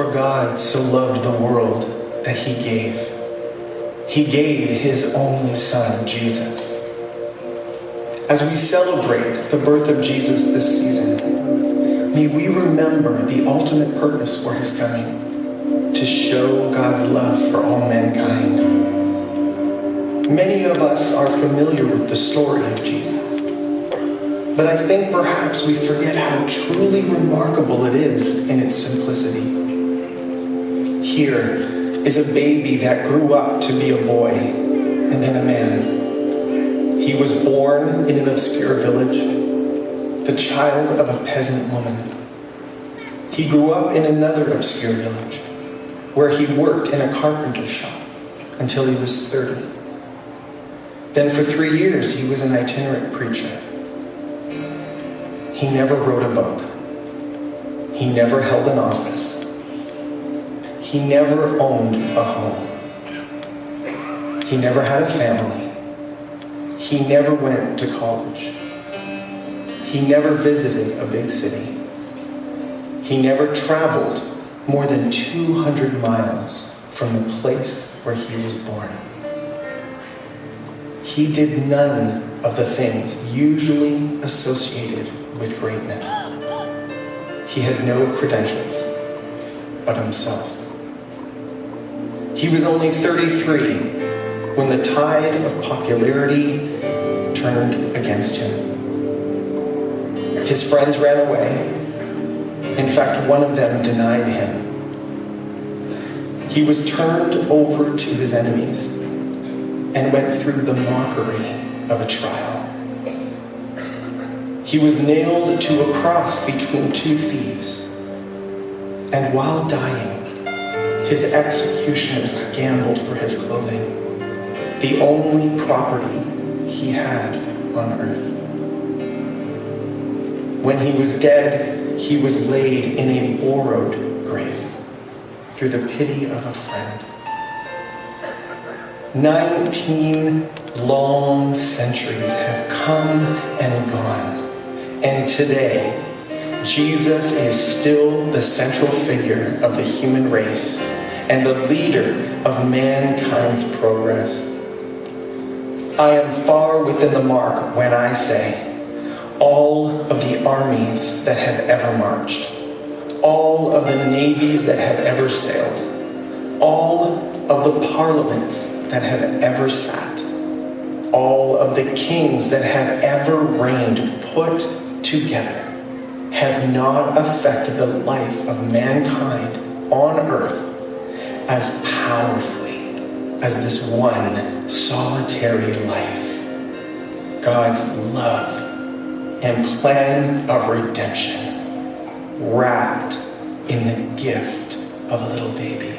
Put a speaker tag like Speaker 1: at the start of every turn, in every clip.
Speaker 1: For God so loved the world that he gave. He gave his only Son, Jesus. As we celebrate the birth of Jesus this season, may we remember the ultimate purpose for his coming, to show God's love for all mankind. Many of us are familiar with the story of Jesus, but I think perhaps we forget how truly remarkable it is in its simplicity. Here is a baby that grew up to be a boy and then a man. He was born in an obscure village, the child of a peasant woman. He grew up in another obscure village, where he worked in a carpenter's shop until he was 30. Then for 3 years, he was an itinerant preacher. He never wrote a book. He never held an office. He never owned a home. He never had a family. He never went to college. He never visited a big city. He never traveled more than 200 miles from the place where he was born. He did none of the things usually associated with greatness. He had no credentials but himself. He was only 33 when the tide of popularity turned against him. His friends ran away. In fact, one of them denied him. He was turned over to his enemies and went through the mockery of a trial. He was nailed to a cross between two thieves, and while dying, his executioners gambled for his clothing, the only property he had on earth. When he was dead, he was laid in a borrowed grave through the pity of a friend. 19 long centuries have come and gone, and today, Jesus is still the central figure of the human race and the leader of mankind's progress. I am far within the mark when I say, all of the armies that have ever marched, all of the navies that have ever sailed, all of the parliaments that have ever sat, all of the kings that have ever reigned put together have not affected the life of mankind on earth as powerfully as this one solitary life. God's love and plan of redemption wrapped in the gift of a little baby.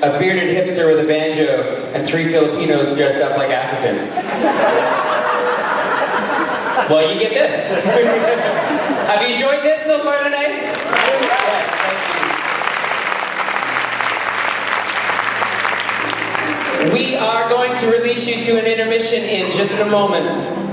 Speaker 2: a bearded hipster with a banjo, and 3 Filipinos dressed up like Africans. Well, you get this. Have you enjoyed this so far tonight? Yes, thank you. We are going to release you to an intermission in just a moment.